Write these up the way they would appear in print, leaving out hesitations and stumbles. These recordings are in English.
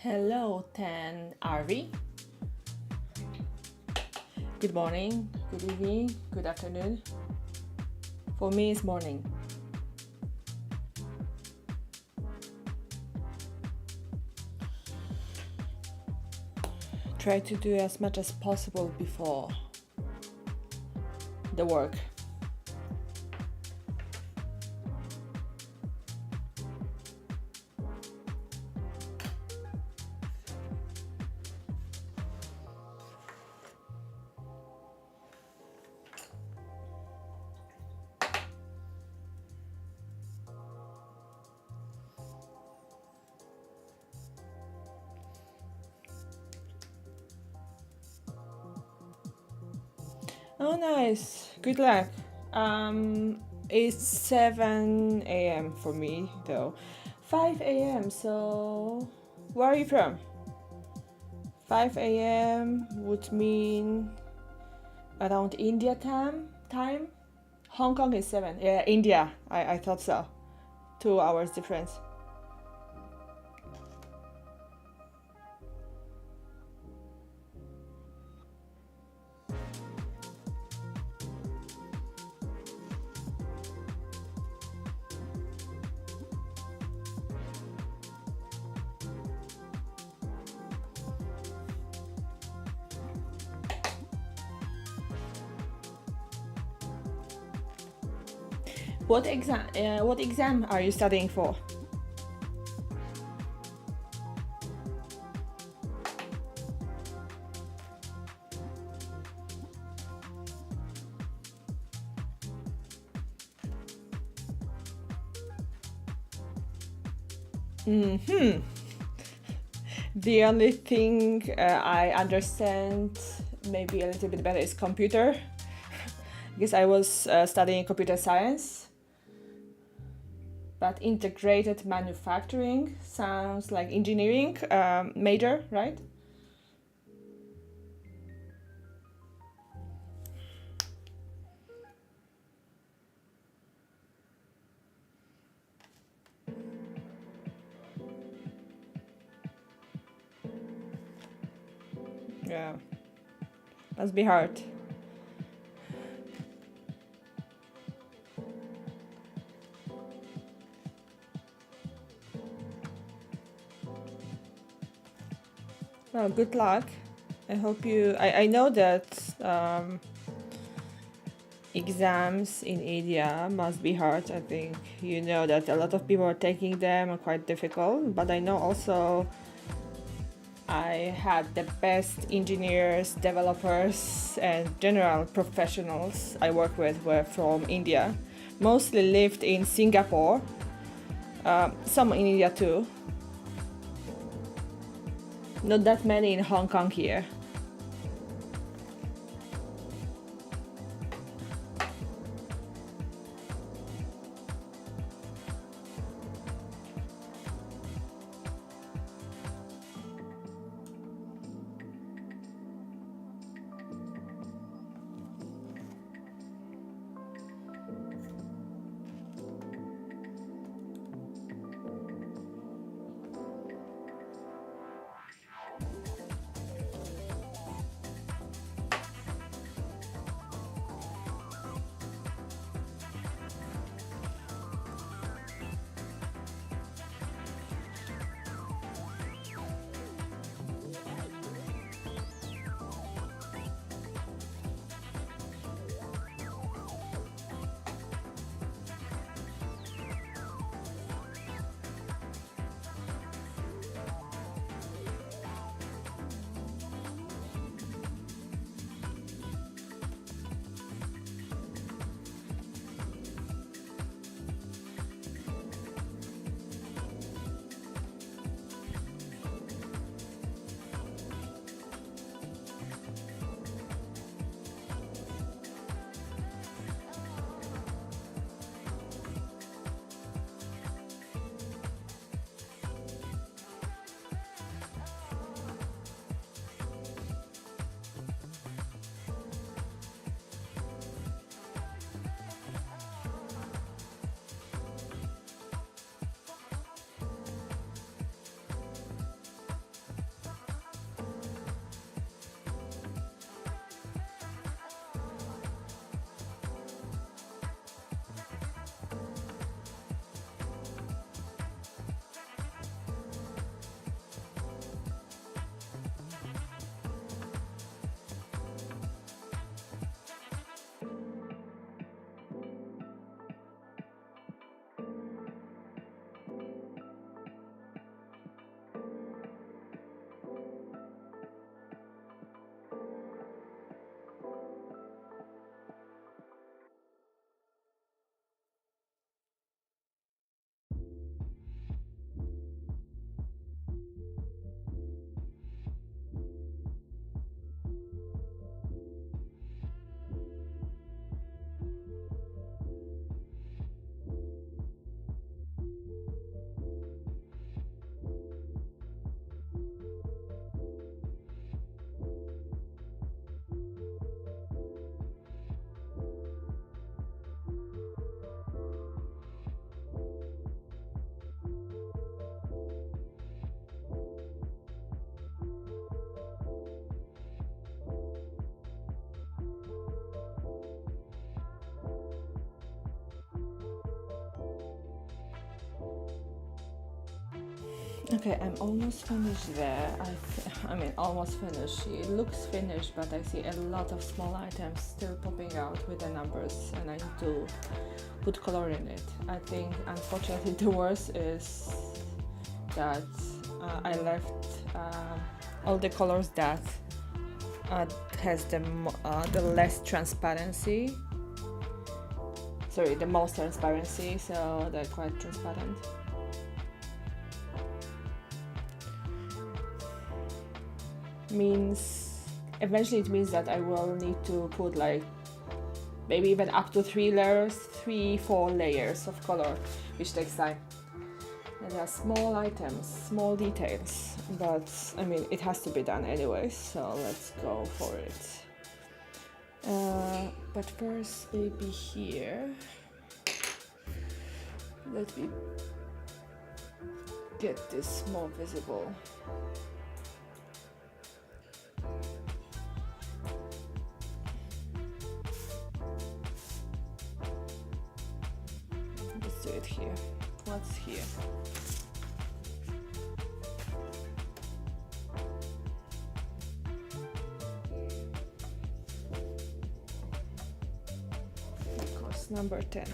Hello, 10 RV. Good morning, good evening, good afternoon. For me, it's morning. Try to do as much as possible before the work. Oh, nice. Good luck. It's 7 a.m. for me, though. 5 a.m. So, where are you from? 5 a.m. would mean around India time. Hong Kong is 7. Yeah, India. I thought so. 2 hours difference. What exam are you studying for? The only thing I understand maybe a little bit better is computer, because I was studying computer science. But integrated manufacturing sounds like engineering major, right? Yeah, must be hard. Well, good luck. I hope you. I know that exams in India must be hard. I think you know that a lot of people are taking them are quite difficult. But I know also I had the best engineers, developers, and general professionals I work with were from India. Mostly lived in Singapore. Some in India too. Not that many in Hong Kong here. Okay, I'm almost finished there. I mean, almost finished. It looks finished, but I see a lot of small items still popping out with the numbers, and I need to put color in it. I think, unfortunately, the worst is that I left all the colors that has the less transparency. Sorry, the most transparency, so they're quite transparent. Means eventually it means that I will need to put like maybe even up to 4 layers of color, which takes time. And they are small items, small details, but I mean it has to be done anyway, so let's go for it. But first, maybe here, let me get this more visible. Let's do it here. What's here? Of course, number 10.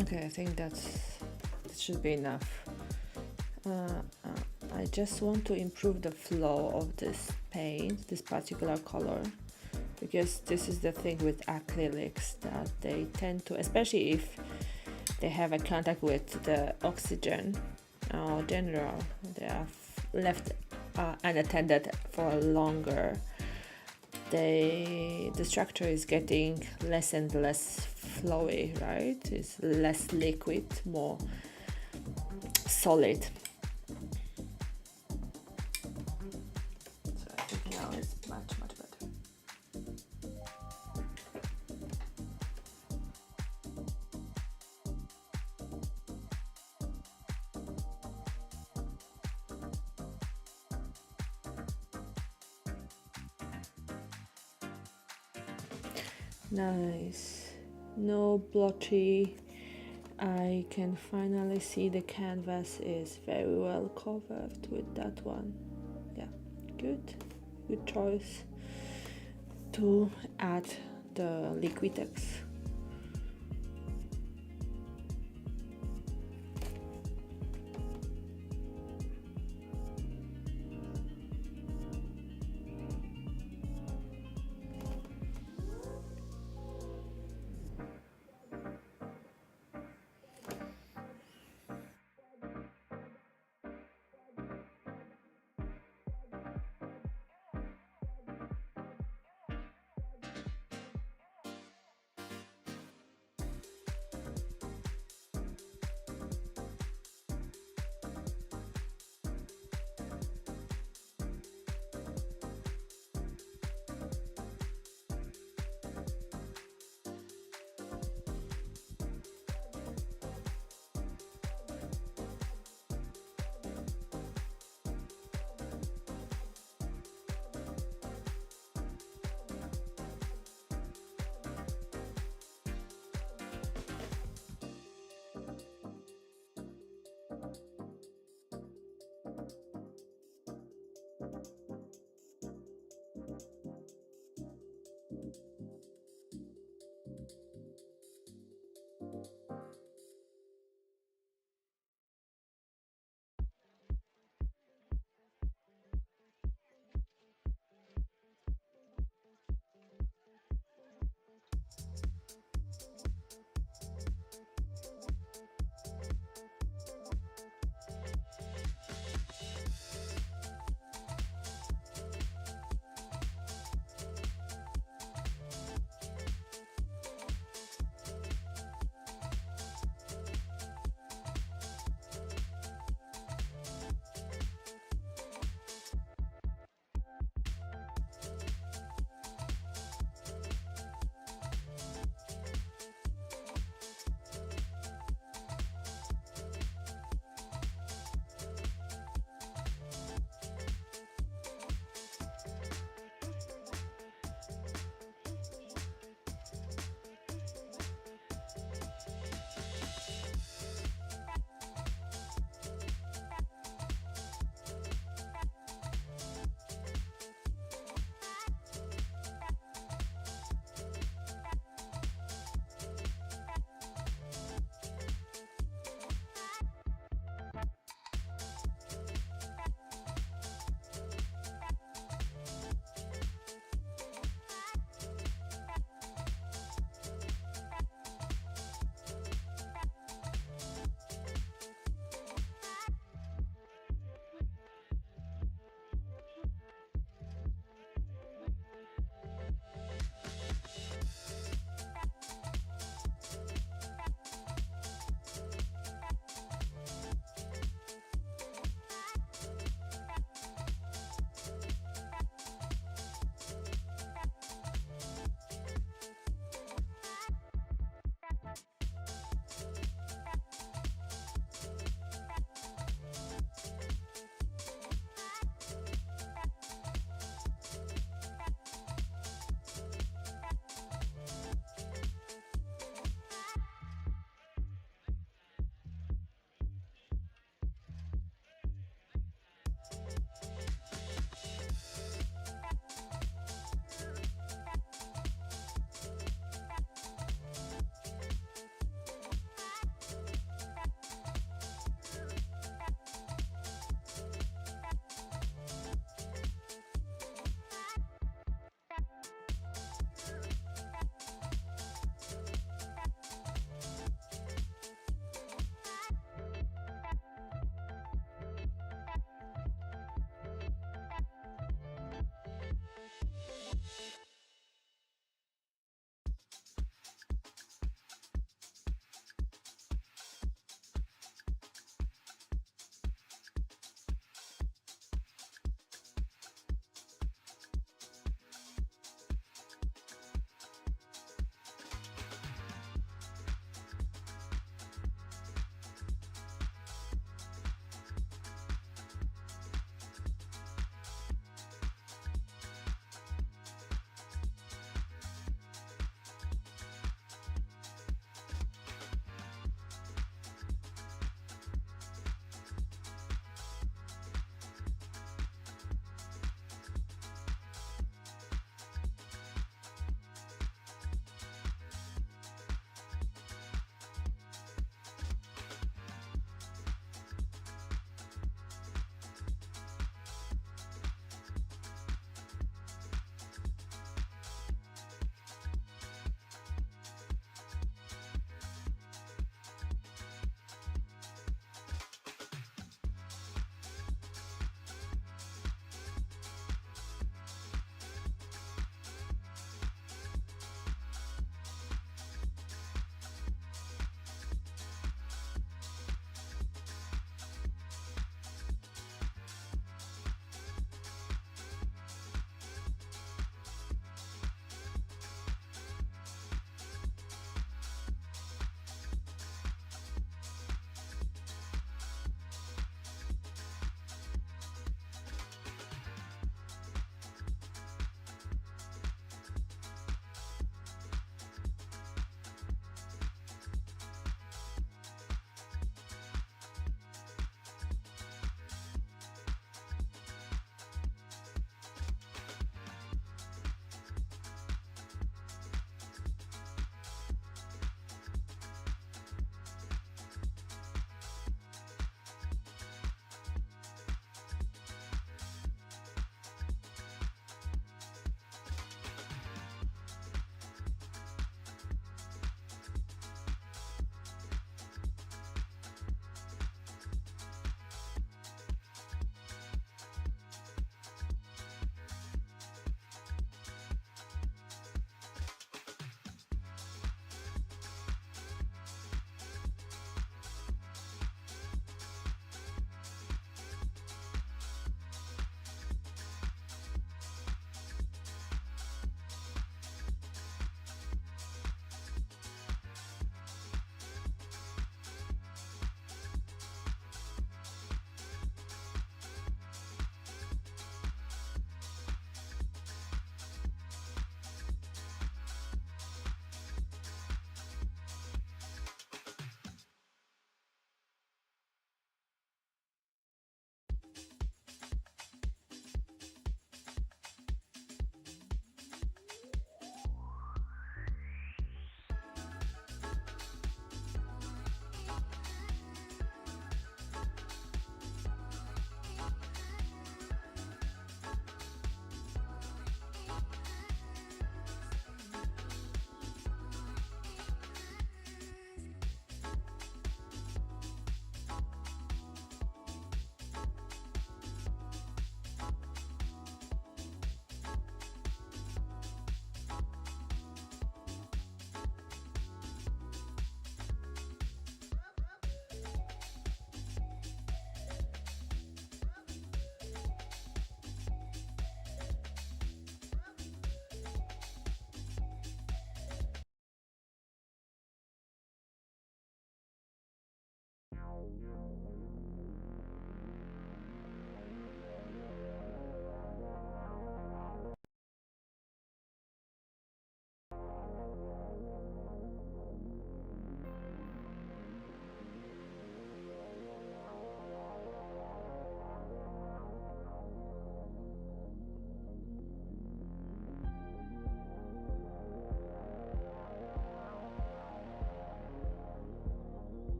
Okay, I think that should be enough. I just want to improve the flow of this paint, this particular color, because this is the thing with acrylics, that they tend to, especially if they have a contact with the oxygen or general, they are left unattended for longer. The structure is getting less and less flowy, right? It's less liquid, more solid. Nice. No blotchy. I can finally see the canvas is very well covered with that one. Yeah, good. Good choice to add the Liquitex.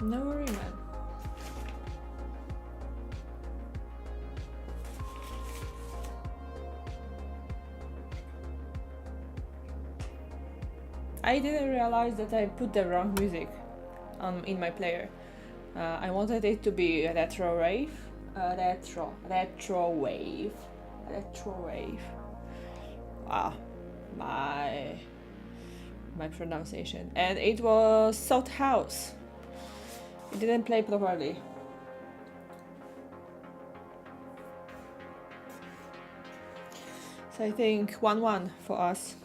No worry, man. I didn't realize that I put the wrong music in my player. I wanted it to be Retrowave. Retrowave. Wow, my pronunciation. And it was South House. It didn't play properly. So I think 1-1 for us.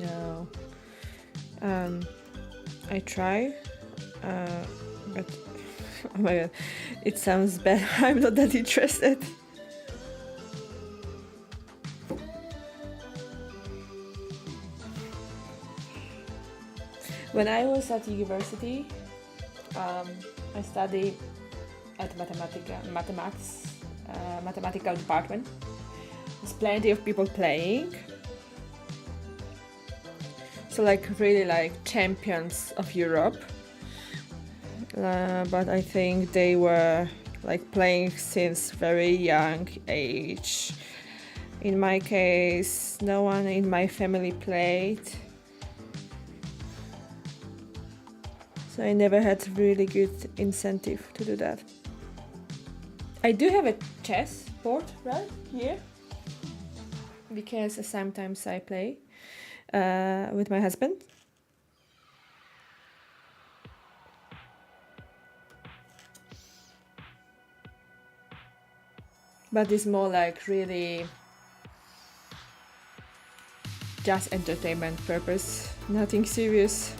No. I try, but oh my god, it sounds bad. I'm not that interested. When I was at university, I studied at mathematical department. There's plenty of people playing. So like really like champions of Europe. But I think they were like playing since very young age. In my case, no one in my family played. So I never had really good incentive to do that. I do have a chess board right here, because sometimes I play with my husband. But it's more like really just entertainment purpose, nothing serious.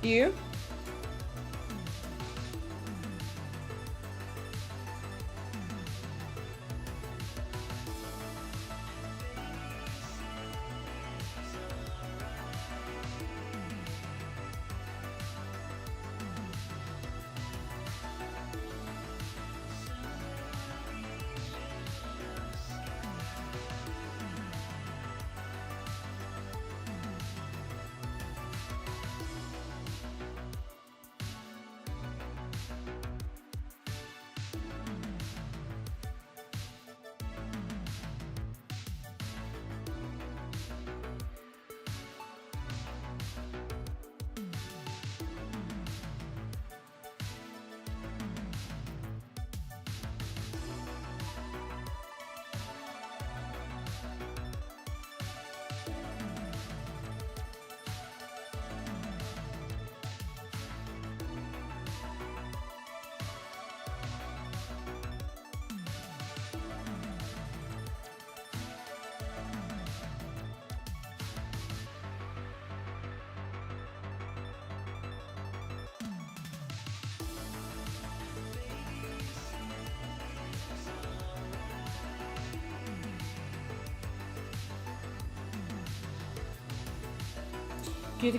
You?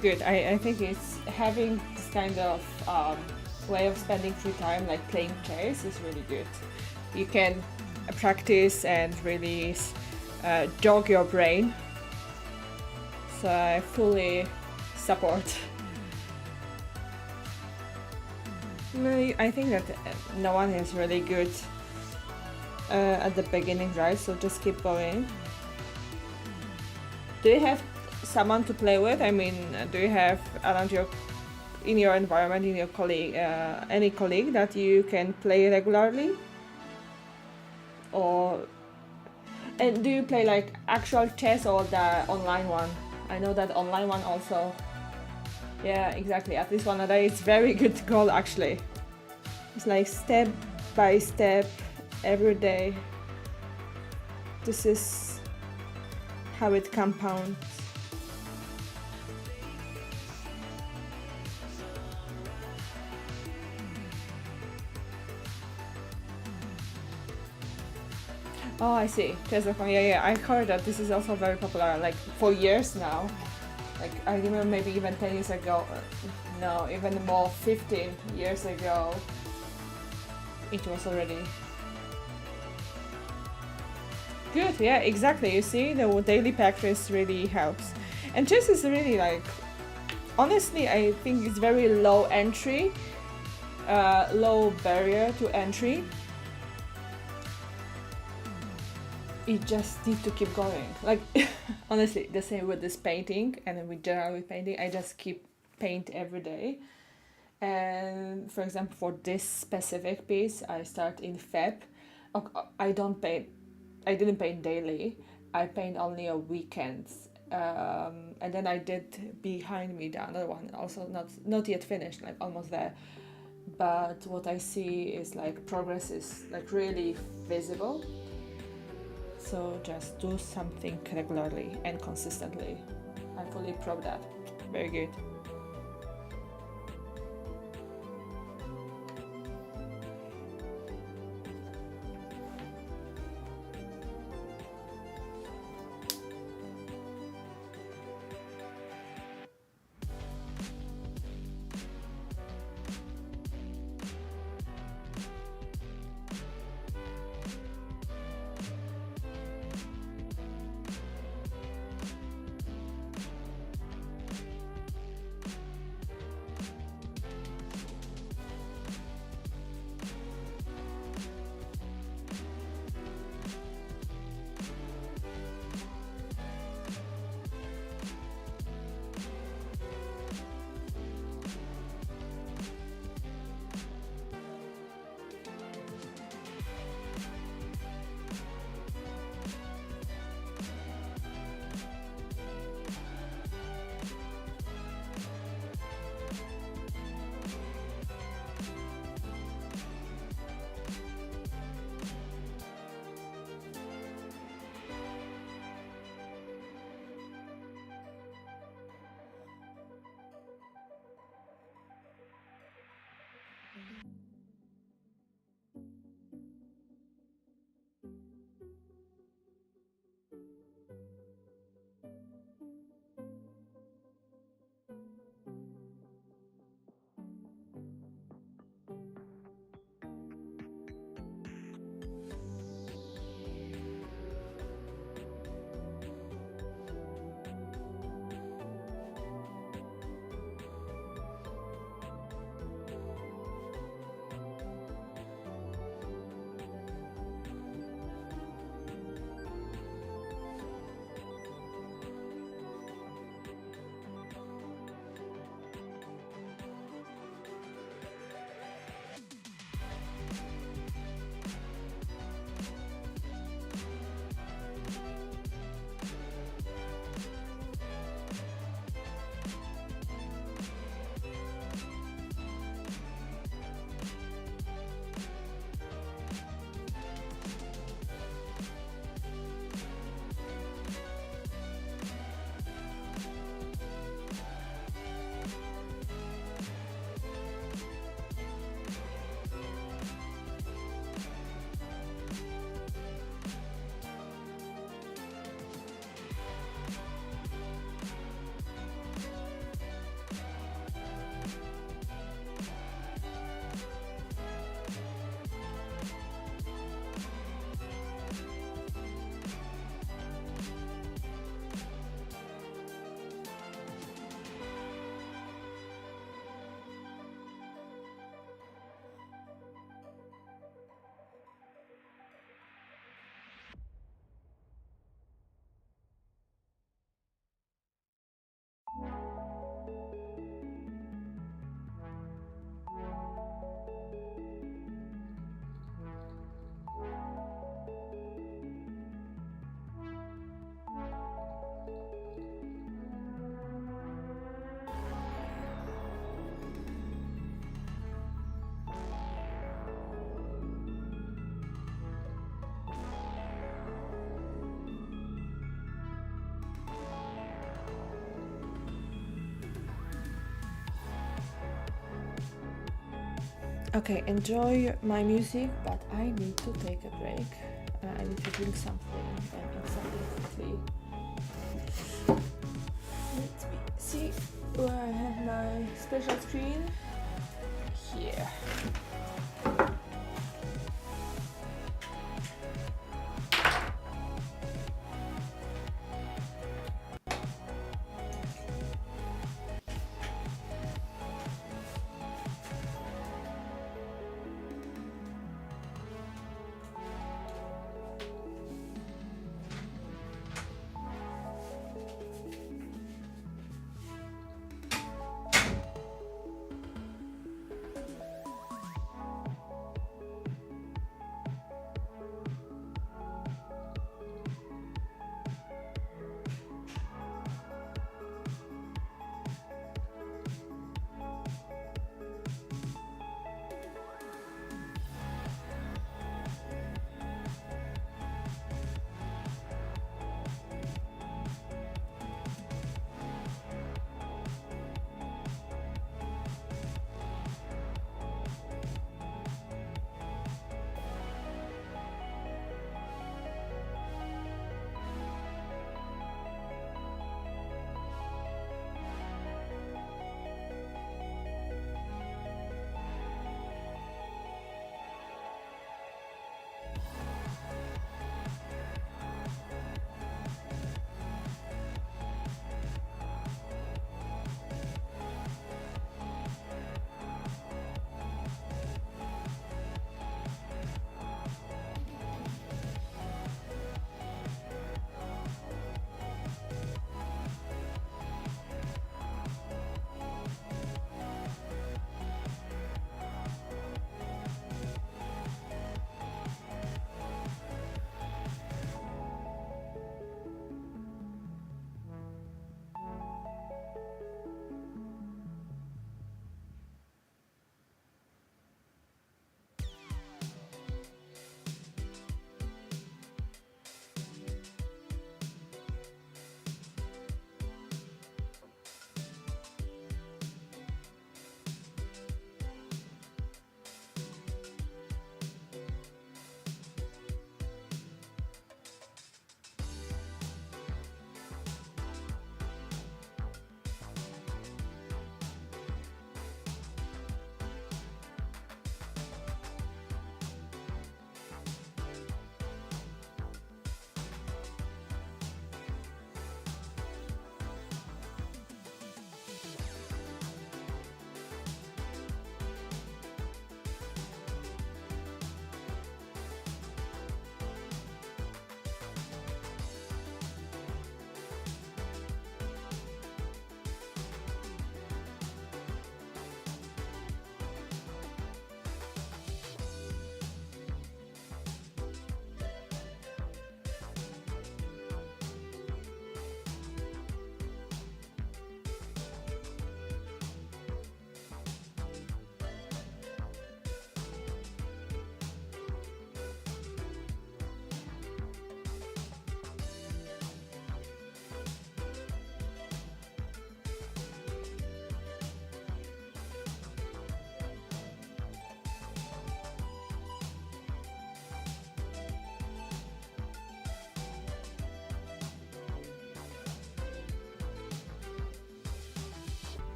Good. I think it's having this kind of way of spending free time, like playing chess, is really good. You can practice and really jog your brain. So I fully support. I think that no one is really good at the beginning, right? So just keep going. Do you have someone to play with? I mean, do you have around in your environment, in your colleague, any colleague that you can play regularly? And do you play like actual chess or the online one? I know that online one also. Yeah, exactly. At least one a day, it's very good goal actually. It's like step by step every day. This is how it compounds. Oh, I see. Chess.com. Yeah. I heard that this is also very popular, like for years now. Like I remember maybe even 10 years ago, no, even more, 15 years ago, it was already good. Yeah, exactly. You see, the daily practice really helps. And chess is really like, honestly, I think it's very low entry, low barrier to entry. You just need to keep going. Like honestly, the same with this painting and with general with painting. I just keep paint every day. And for example, for this specific piece, I start in Feb. I don't paint. I didn't paint daily. I paint only on weekends. And then I did behind me the other one, also not yet finished, like almost there. but what I see is like progress is like really visible. So just do something regularly and consistently. I'm fully proud of that. Very good. Okay, enjoy my music, but I need to take a break. I need to drink something and eat something quickly. Let me see where I have my special screen. Here.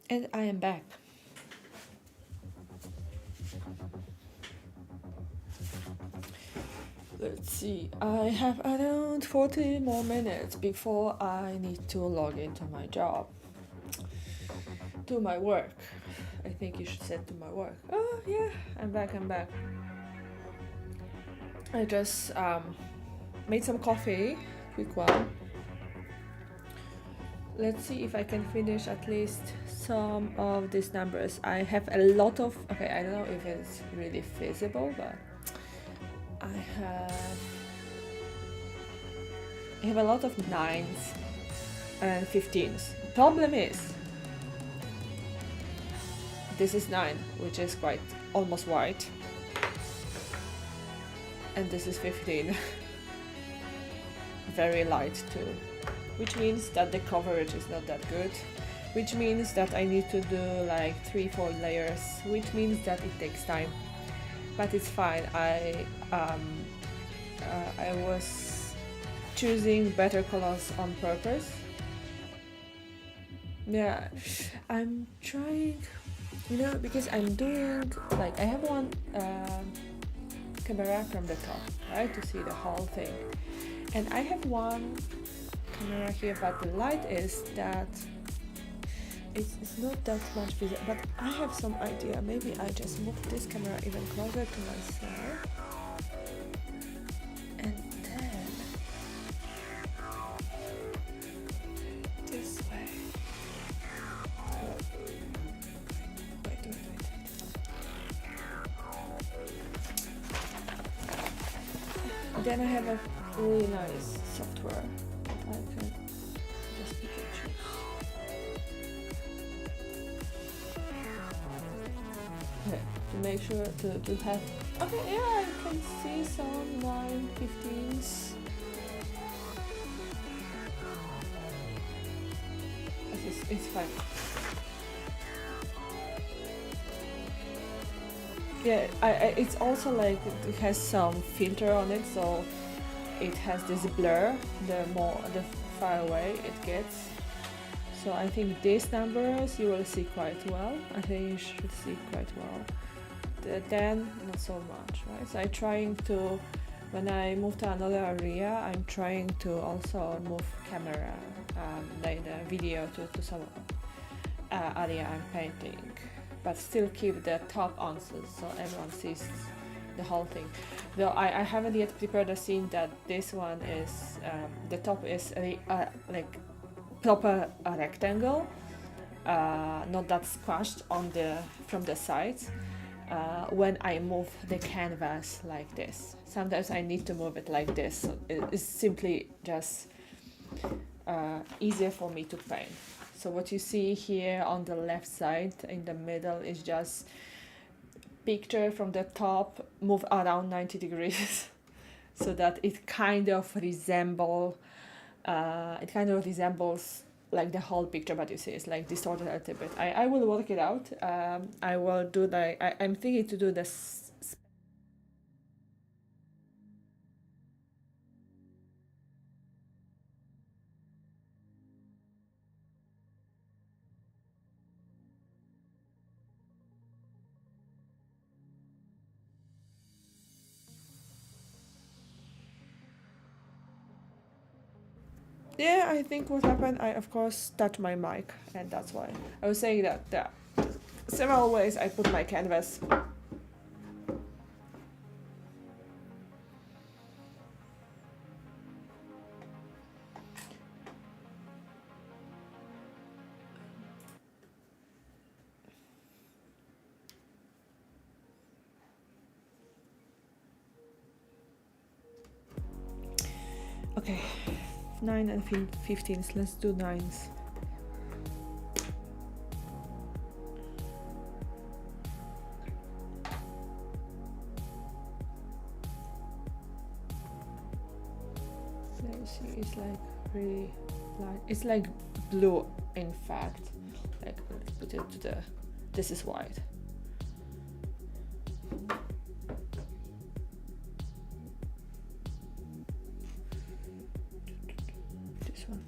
And I am back. Let's see, I have around 40 more minutes before I need to log into my job. To my work. I think you should say to my work. Oh yeah, I'm back. I just made some coffee, quick one. Let's see if I can finish at least some of these numbers. I have a lot of, okay, I don't know if it's really feasible, but I have a lot of 9s and 15s. Problem is, this is 9, which is quite almost white, and this is 15, very light too, which means that the coverage is not that good, which means that I need to do like 3-4 layers, which means that it takes time, but it's fine. I was choosing better colors on purpose. Yeah, I'm trying, because I'm doing, like, I have one camera from the top, right, to see the whole thing, and I have one camera here, but the light is that it's not that much visible, but I have some idea. Maybe I just move this camera even closer to myself, and then this way. Wait. Then I have a really nice software that I can just pick and choose. Okay, to make sure to have, okay, yeah, I can see some 9-15s. It's fine. Yeah, it's also like it has some filter on it, so it has this blur the far away it gets. So I think these numbers you will see quite well. I think you should see quite well. The 10, not so much, right? So I'm trying to, when I move to another area, I'm trying to also move camera, like the video to some area I'm painting, but still keep the top on so everyone sees the whole thing. Though I haven't yet prepared a scene that this one is, the top is like proper rectangle, not that squashed from the sides. When I move the canvas like this, sometimes I need to move it like this, so it's simply just easier for me to paint. So what you see here on the left side in the middle is just picture from the top move around 90 degrees so that it kind of resembles like the whole picture, but you see it's like distorted a little bit. I will work it out. I will do I'm thinking to do this Yeah, I think what happened, I of course touched my mic, and that's why. I was saying that there are several ways I put my canvas. Okay, 9 and 15s, let's do 9s. Let me see, it's like really light. It's like blue, in fact. Like, let's put it to the, this is white. This one.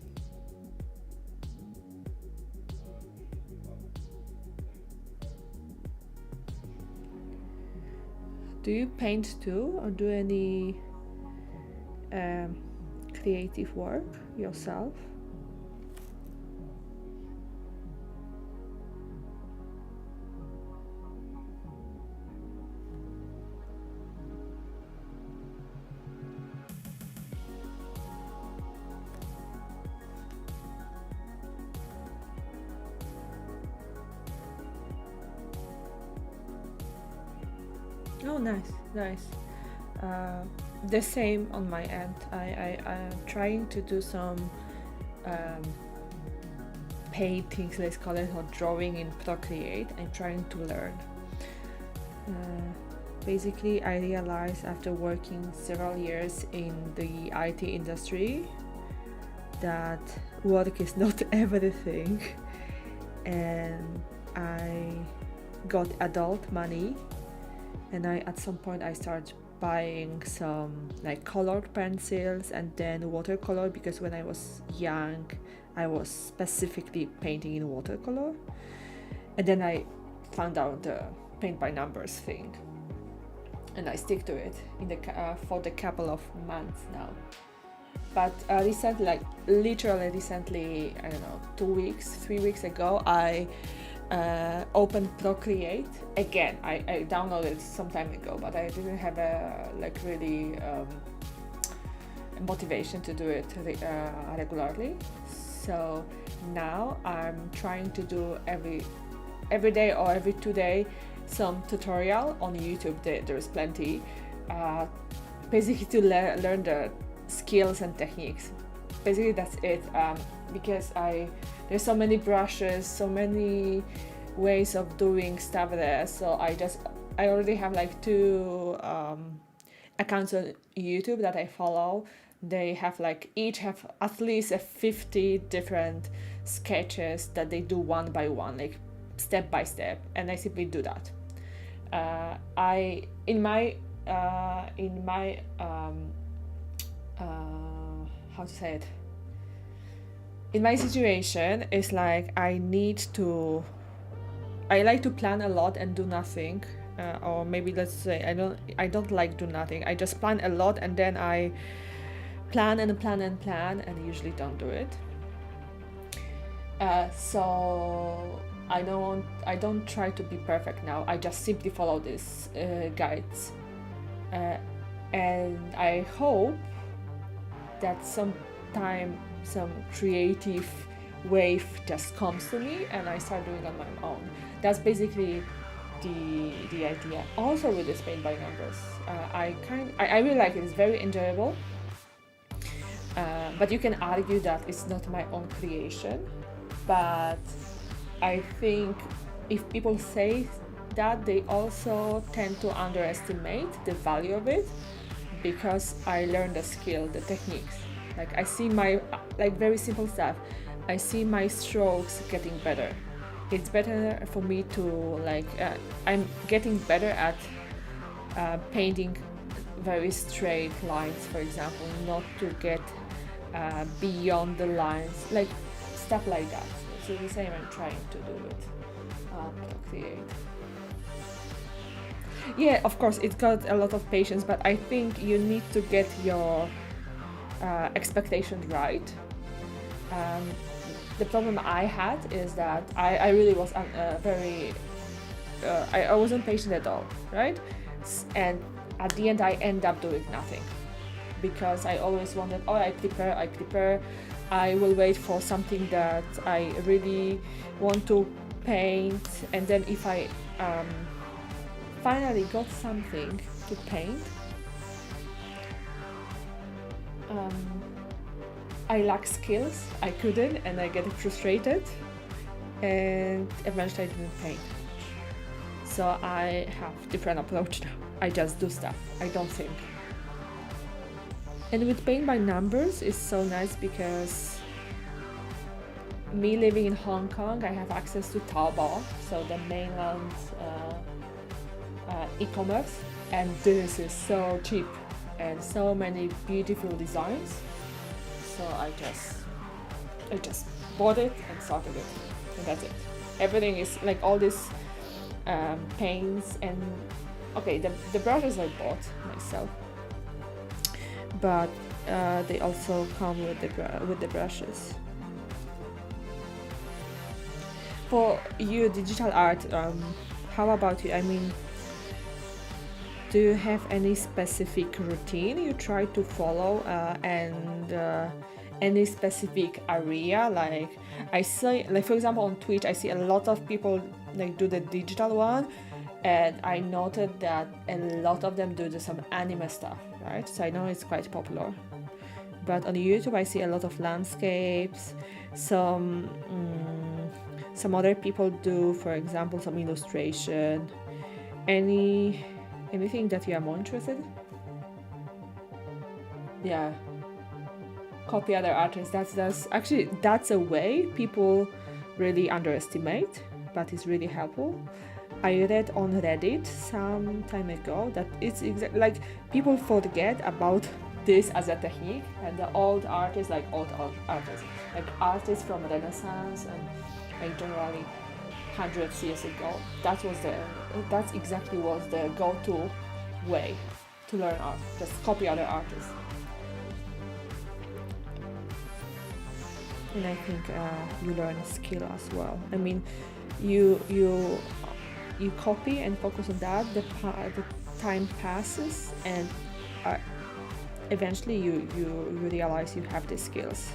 Do you paint too, or do any creative work yourself? Oh, nice, nice. The same on my end. I'm trying to do some paintings, let's call it, or drawing in Procreate. I'm trying to learn. Basically, I realized after working several years in the IT industry that work is not everything, and I got adult money, and at some point I started buying some like colored pencils and then watercolor, because when I was young I was specifically painting in watercolor, and then I found out the paint by numbers thing, and I stick to it in the for the couple of months now. But recently, like literally recently, I don't know, 3 weeks ago, I opened Procreate again. I downloaded it some time ago, but I didn't have a like really motivation to do it regularly. So now I'm trying to do every day or every 2 days some tutorial on YouTube. There's plenty. Basically to learn the skills and techniques. Basically that's it. Because there's so many brushes, so many ways of doing stuff there. So I already have like 2 accounts on YouTube that I follow. They have like each have at least 50 different sketches that they do one by one, like step by step, and I simply do that. In my how to say it, in my situation, it's like I like to plan a lot and do nothing, or maybe let's say I don't like do nothing. I just plan a lot and then I plan and usually don't do it. So I don't try to be perfect now. I just simply follow these guides, and I hope that sometime some creative wave just comes to me and I start doing on my own. That's basically the idea. Also with this paint by numbers, I really like it. It's very enjoyable. But you can argue that it's not my own creation. But I think if people say that, they also tend to underestimate the value of it, because I learned the skill, the techniques. Like I see my, like very simple stuff, I see my strokes getting better. It's better for me to I'm getting better at painting very straight lines, for example, not to get beyond the lines, like stuff like that. So the same I'm trying to do with Procreate. Yeah, of course, it's got a lot of patience, but I think you need to get your expectations right. Um, the problem I had is that I really was very I wasn't patient at all, right? And at the end I end up doing nothing because I always wanted, oh, I prepare, I will wait for something that I really want to paint, and then if I finally got something to paint, I lack skills, I couldn't, and I get frustrated, and eventually I didn't paint. So I have different approach now. I just do stuff, I don't think. And with paint by numbers is so nice because me living in Hong Kong, I have access to Taobao, so the mainland e-commerce, and this is so cheap and so many beautiful designs. So I just bought it and started it, and that's it. Everything is like all these paints and okay, the brushes I bought myself, but they also come with the brushes. For you, digital art, how about you? I mean, do you have any specific routine you try to follow and any specific area? Like I see, like for example on Twitch, I see a lot of people like do the digital one, and I noted that a lot of them do some anime stuff, right? So I know it's quite popular. But on YouTube, I see a lot of landscapes. Some other people do, for example, some illustration. Anything that you are more interested? Yeah, copy other artists. That's a way people really underestimate, but it's really helpful. I read on Reddit some time ago that it's like people forget about this as a technique, and the old artists, like artists from Renaissance and like generally hundreds years ago, that's exactly was the go-to way to learn art. Just copy other artists. And I think you learn a skill as well. I mean, you copy and focus on that. The time passes, and eventually you realize you have the skills.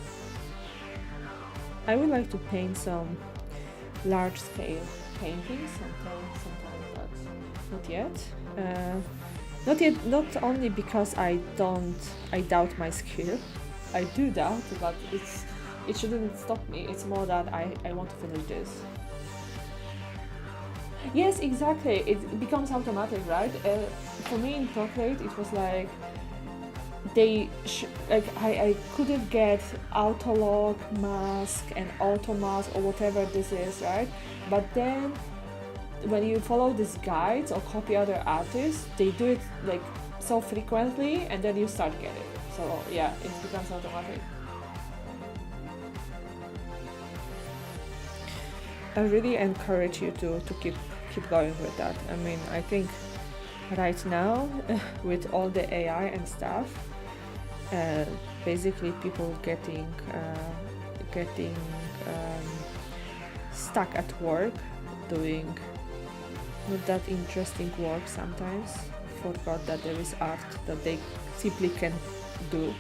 I would like to paint some large scale paintings sometime, but not yet. Not only because I doubt my skill. I do doubt, but it shouldn't stop me. It's more that I want to finish this. Yes, exactly. It becomes automatic, right? For me in Procreate, it was like I couldn't get autolog mask and automask or whatever this is, right? But then when you follow these guides or copy other artists, they do it like so frequently, and then you start getting it. So yeah, it becomes automatic. I really encourage you to keep going with that. I mean, I think right now with all the AI and stuff, basically people getting stuck at work doing not that interesting work sometimes, forgot that there is art that they simply can do.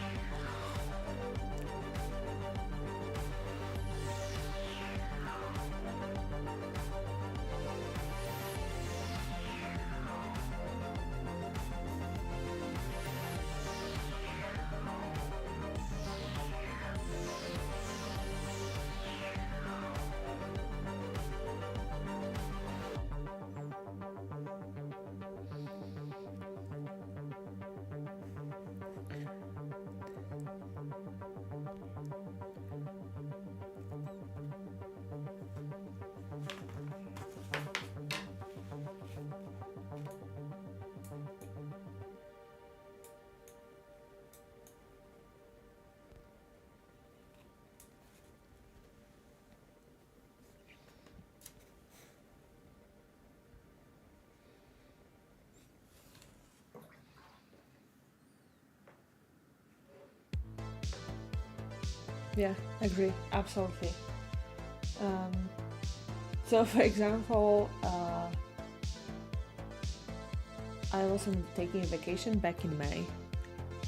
Yeah, agree. Absolutely. Um, so, for example, I was taking a vacation back in May,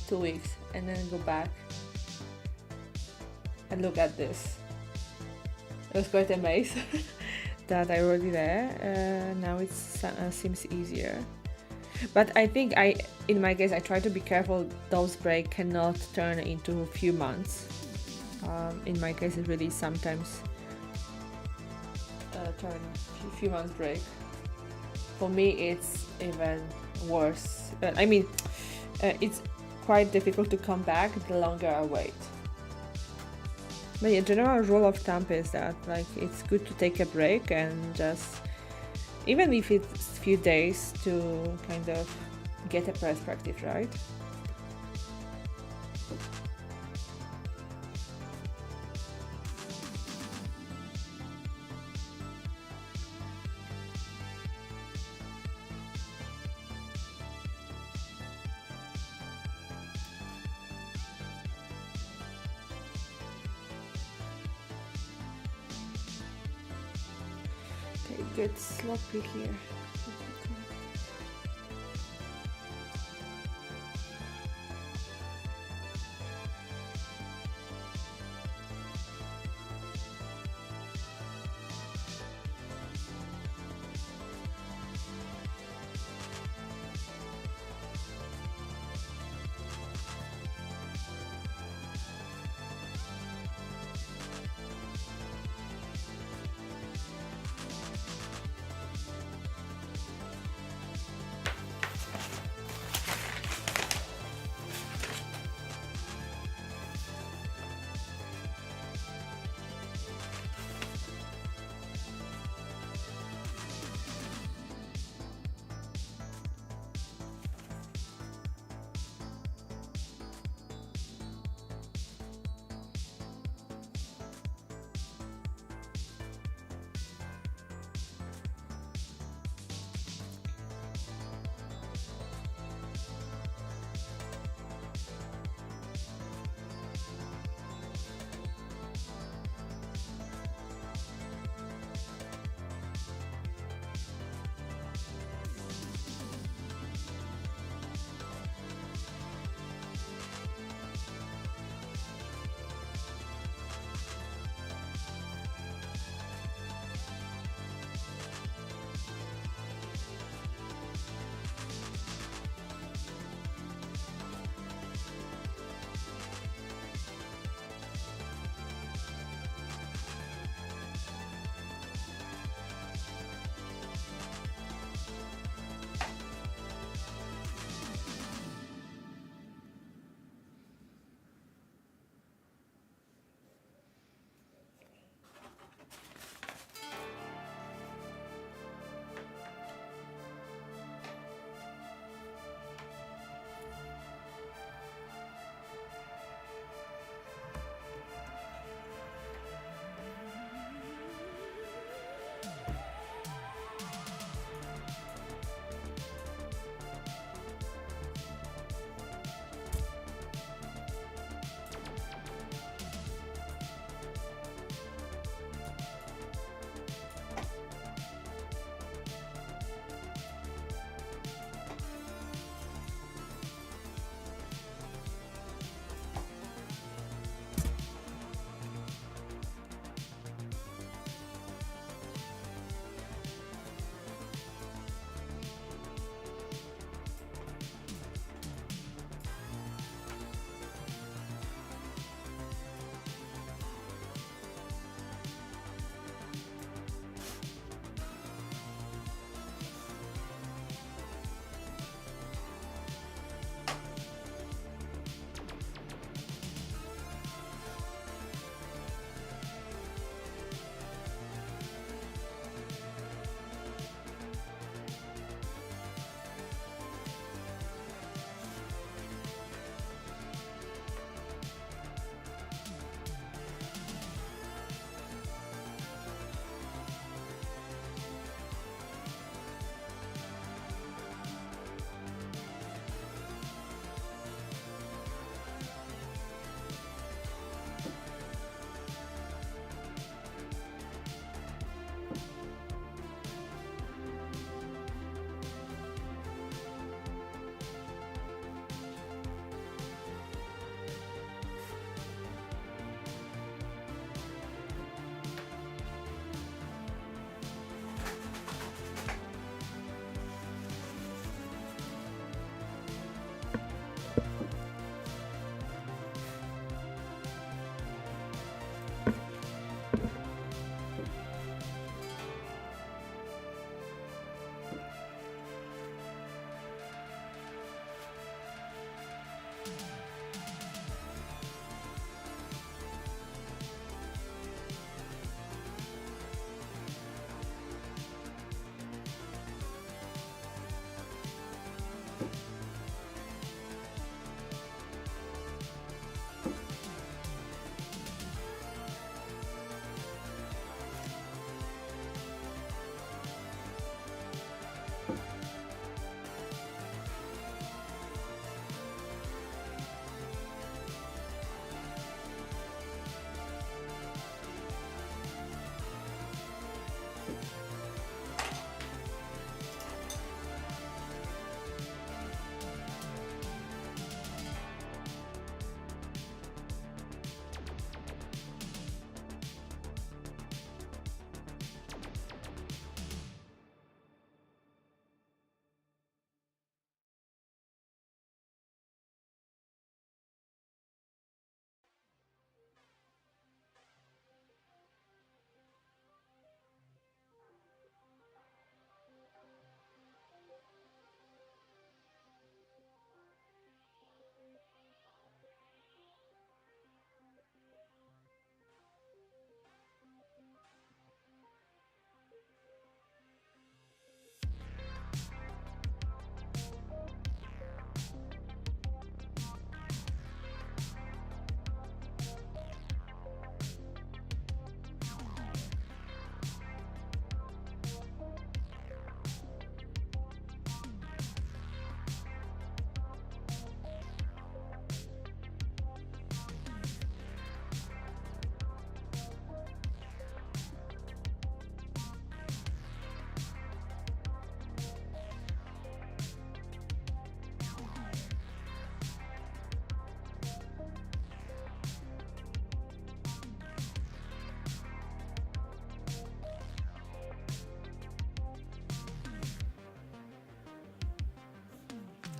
2 weeks, and then go back and look at this. I was quite amazed that I already there. Now it seems easier. But I think in my case, I try to be careful. Those breaks cannot turn into a few months. In my case, it really sometimes turn a few months break. For me, it's even worse. It's quite difficult to come back the longer I wait. But yeah, general rule of thumb is that like it's good to take a break and just, even if it's a few days, to kind of get a perspective, right? Okay, good sloppy here.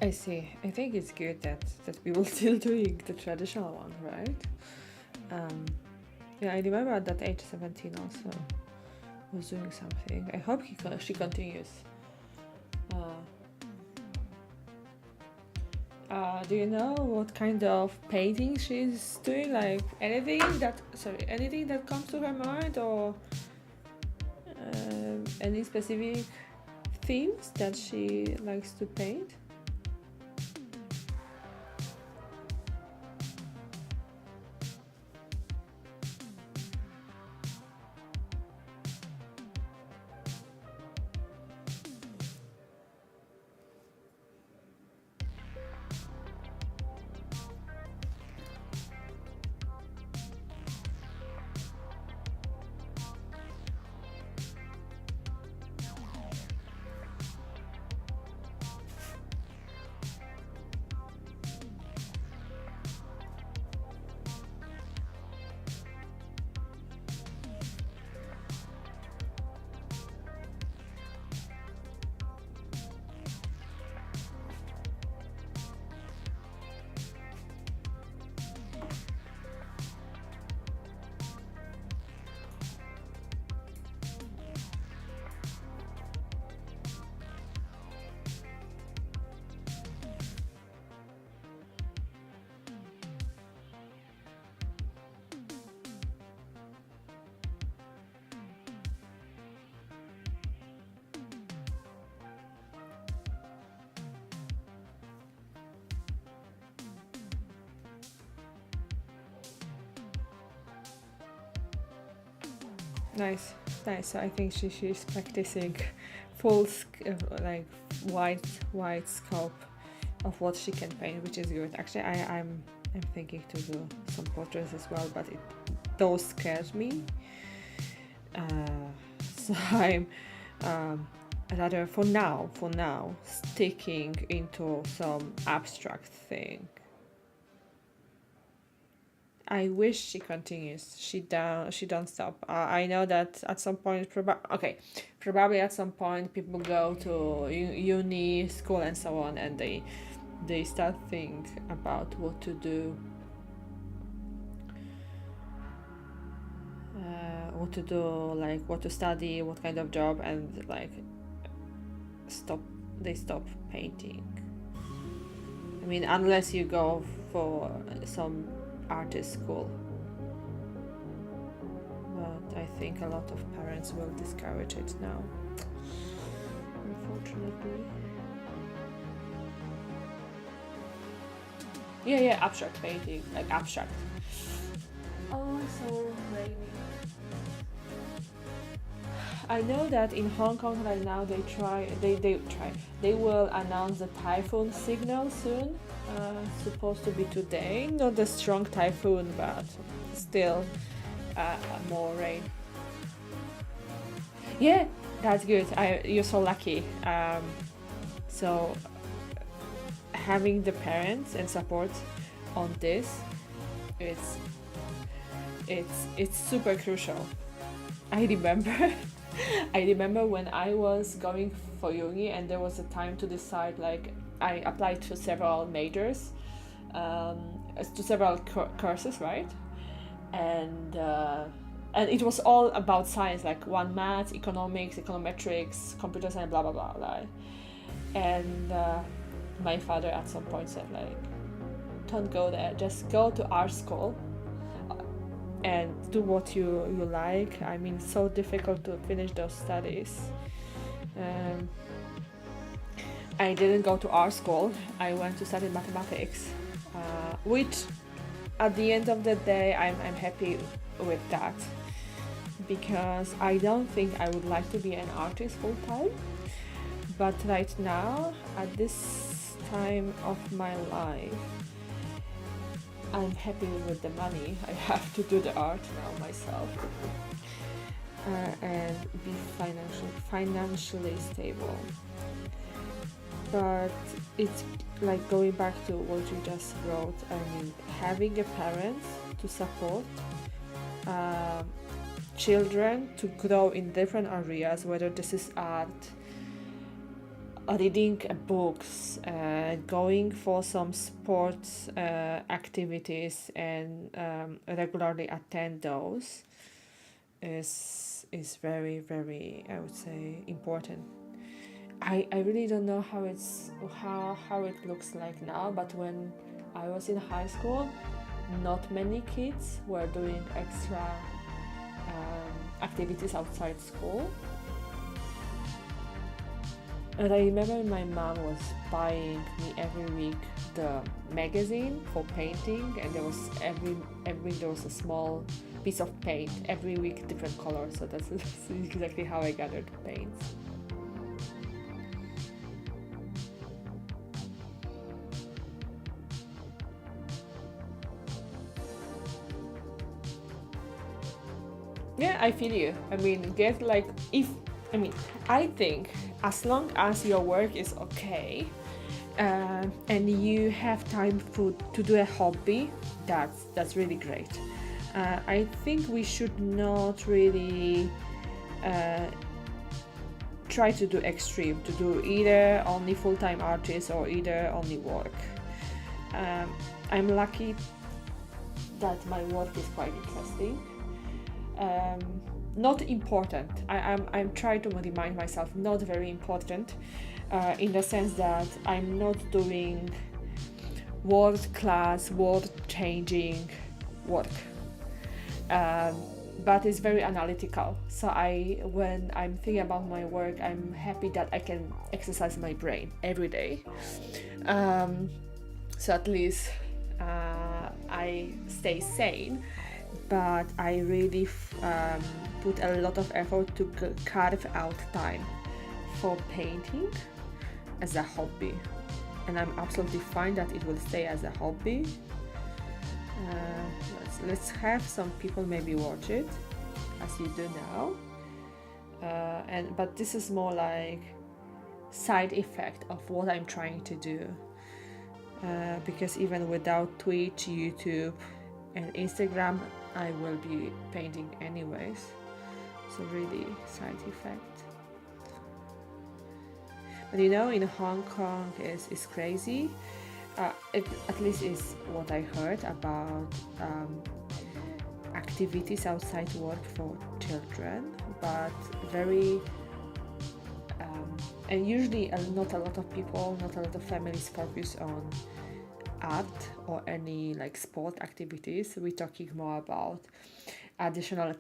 I see. I think it's good that we will still doing the traditional one, right? Um, yeah, I remember at that age, 17 also was doing something. I hope she continues. Uh, do you know what kind of painting she's doing? Like anything that comes to her mind, or any specific themes that she likes to paint? Nice, nice. So I think she's practicing like wide scope of what she can paint, which is good. Actually, I'm thinking to do some portraits as well, but those scares me. So I'm rather for now sticking into some abstract thing. I wish she continues. She don't stop. I know that at some point, probably at some point people go to uni, school, and so on, and they start think about what to do, like what to study, what kind of job, and like stop painting. I mean, unless you go for some artist school. But I think a lot of parents will discourage it now, unfortunately. Yeah, abstract painting, like abstract. Oh, so rainy. I know that in Hong Kong right now they will announce the typhoon signal soon. Supposed to be today, not a strong typhoon, but still more rain. Yeah, that's good. You're so lucky. So having the parents and support on this, it's super crucial. I remember I remember when I was going for uni and there was a time to decide, like I applied to several majors, to several courses, right? And it was all about science, like one math, economics, econometrics, computer science, blah blah blah, right? And my father at some point said, like, don't go there, just go to art school and do what you like. I mean, it's so difficult to finish those studies. I didn't go to art school. I went to study mathematics, which at the end of the day, I'm happy with that, because I don't think I would like to be an artist full time. But right now, at this time of my life, I'm happy with the money I have to do the art now myself, and be financially stable. But it's like going back to what you just wrote. I mean, having a parent to support children to grow in different areas, whether this is art, reading books, going for some sports activities, and regularly attend those is very, very, I would say, important. I really don't know how it looks like now, but when I was in high school, not many kids were doing extra activities outside school. And I remember my mom was buying me every week the magazine for painting, and there was every week there was a small piece of paint, every week different colors. So that's exactly how I gathered paints. Yeah, I feel you. I mean, get like I think as long as your work is okay, and you have time to do a hobby, that's really great. I think we should not really try to do extreme, to do either only full-time artist or either only work. I'm lucky that my work is quite interesting. Not important. I'm trying to remind myself not very important, in the sense that I'm not doing world-class, world-changing work, but it's very analytical. So when I'm thinking about my work, I'm happy that I can exercise my brain every day. So at least I stay sane. But I really put a lot of effort to carve out time for painting as a hobby, and I'm absolutely fine that it will stay as a hobby. Let's have some people maybe watch it as you do now, but this is more like side effect of what I'm trying to do, because even without Twitch, YouTube and Instagram, I will be painting anyways, so really side effect. But in Hong Kong is crazy. It at least is what I heard about activities outside work for children, but very and usually not a lot of people, not a lot of families focus on art or any like sport activities. We're talking more about additional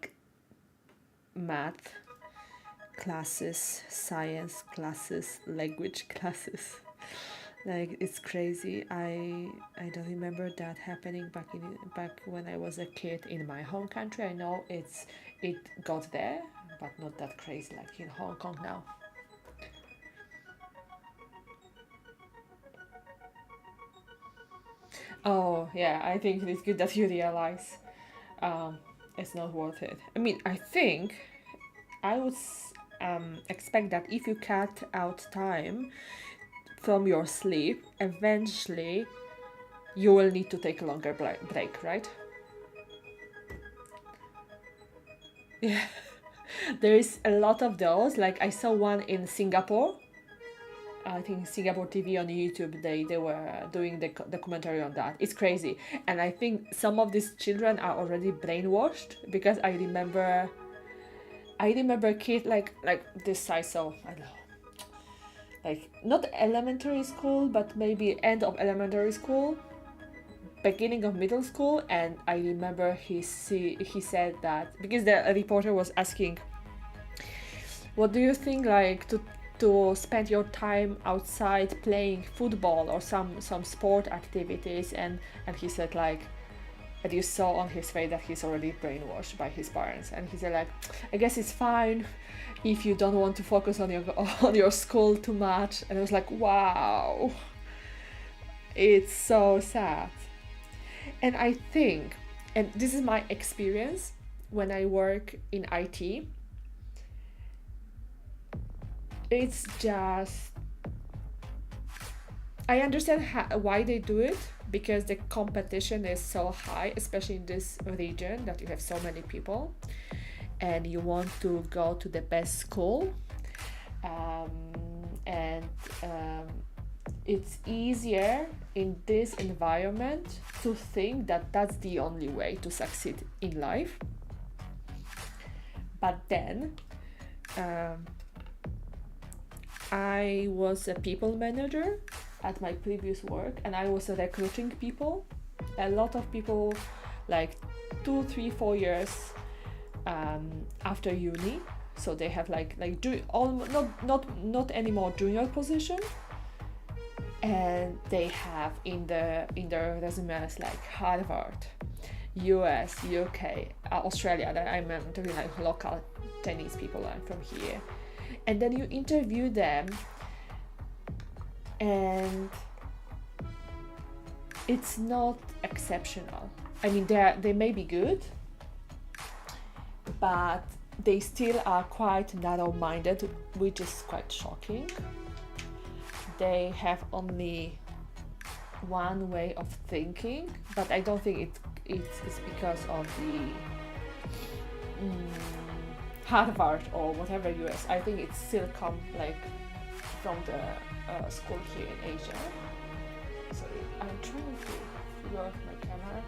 math classes, science classes, language classes. Like, it's crazy. I don't remember that happening back when I was a kid in my home country. I know it got there, but not that crazy like in Hong Kong now. Oh, yeah, I think it's good that you realize it's not worth it. I mean, I think I would expect that if you cut out time from your sleep, eventually you will need to take a longer break, right? Yeah, there is a lot of those. Like, I saw one in Singapore. I think Singapore TV on YouTube, they were doing the documentary on that. It's crazy. And I think some of these children are already brainwashed, because I remember a kid like this size, so I don't know, like not elementary school, but maybe end of elementary school, beginning of middle school. And I remember he said that, because the reporter was asking, what do you think, like, to spend your time outside playing football or some sport activities, and he said, like, and you saw on his face that he's already brainwashed by his parents, and he said, like, I guess it's fine if you don't want to focus on your school too much. And I was like, wow, it's so sad. And I think, and this is my experience when I work in IT, it's just, I understand why they do it, because the competition is so high, especially in this region, that you have so many people and you want to go to the best school, and it's easier in this environment to think that that's the only way to succeed in life. But then I was a people manager at my previous work, and I was recruiting people. A lot of people, like 2, 3, 4 years after uni, so they have not anymore junior position, and they have in their resumes like Harvard, US, UK, Australia. That I'm doing like local Chinese people from here, and then you interview them, and it's not exceptional. I mean, they may be good, but they still are quite narrow-minded, which is quite shocking. They have only one way of thinking, but I don't think it's because of the Harvard or whatever US. I think it's still come like from the school here in Asia. Sorry, I'm trying to figure out my camera.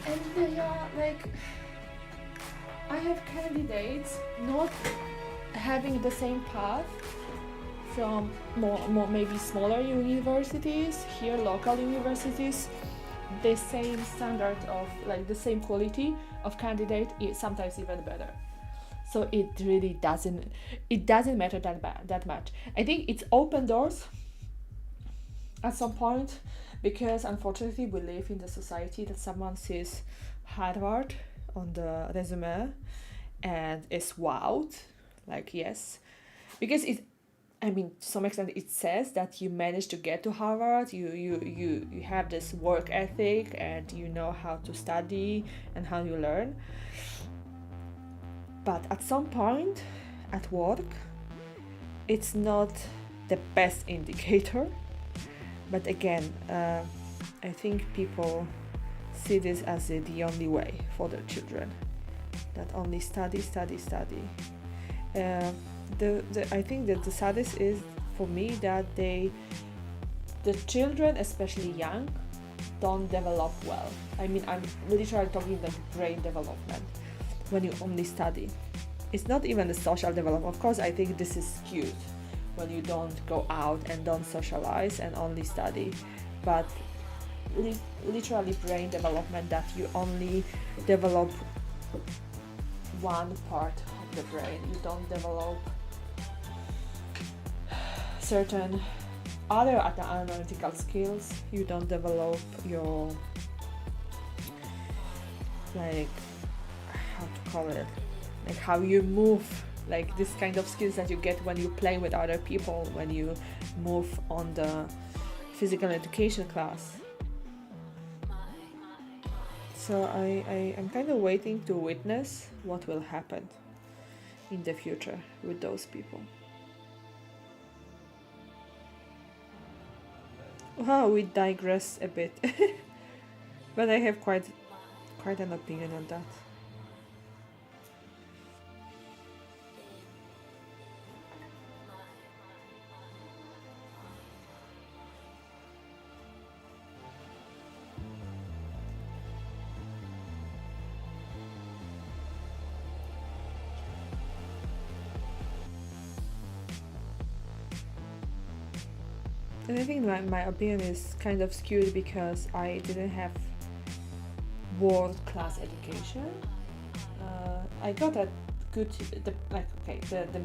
And they are like, I have candidates not having the same path from more maybe smaller universities, here local universities, the same standard of like the same quality of candidate is sometimes even better. So it really doesn't matter that much. I think it's open doors at some point, because unfortunately we live in the society that someone sees Harvard on the resume and is wowed, like yes, because to some extent it says that you managed to get to Harvard, you have this work ethic and you know how to study and how you learn. But at some point at work, it's not the best indicator. But again, I think people see this as the only way for their children, that only study. I think that the saddest is for me that the children, especially young, don't develop well. I mean, I'm literally talking like brain development when you only study. It's not even the social development. Of course, I think this is skewed when you don't go out and don't socialize and only study, but literally brain development, that you only develop one part of the brain, you don't develop certain other analytical skills, you don't develop your, like, how to call it, like how you move, like this kind of skills that you get when you play with other people, when you move on the physical education class. So I'm kind of waiting to witness what will happen in the future with those people. Wow, we digress a bit, but I have quite an opinion on that. And I think my opinion is kind of skewed because I didn't have world-class education. I got a good, the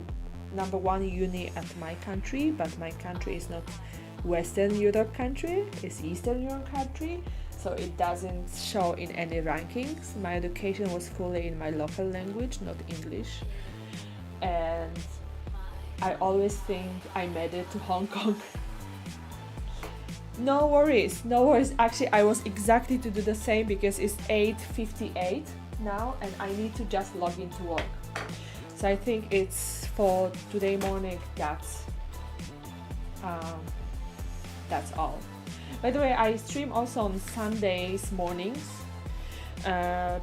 number one uni at my country, but my country is not Western Europe country, it's Eastern Europe country, so it doesn't show in any rankings. My education was fully in my local language, not English, and I always think I made it to Hong Kong. No worries. Actually, I was exactly to do the same because it's 8:58 now and I need to just log into work. So I think it's for today morning, that's all. By the way, I stream also on Sundays mornings.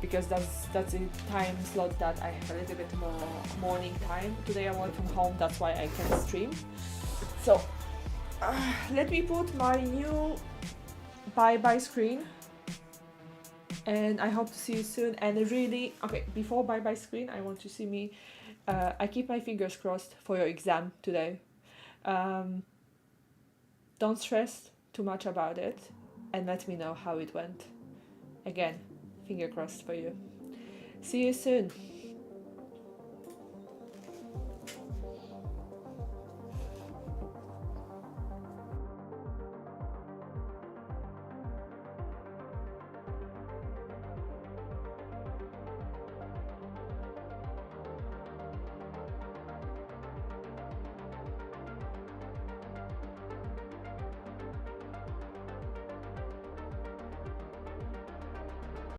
because that's the time slot that I have a little bit more morning time. Today I work from home, that's why I can stream. So let me put my new bye-bye screen, and I hope to see you soon. And really, okay, before bye-bye screen, I want to see me. I keep my fingers crossed for your exam today. Don't stress too much about it, and let me know how it went. Again, finger crossed for you. See you soon.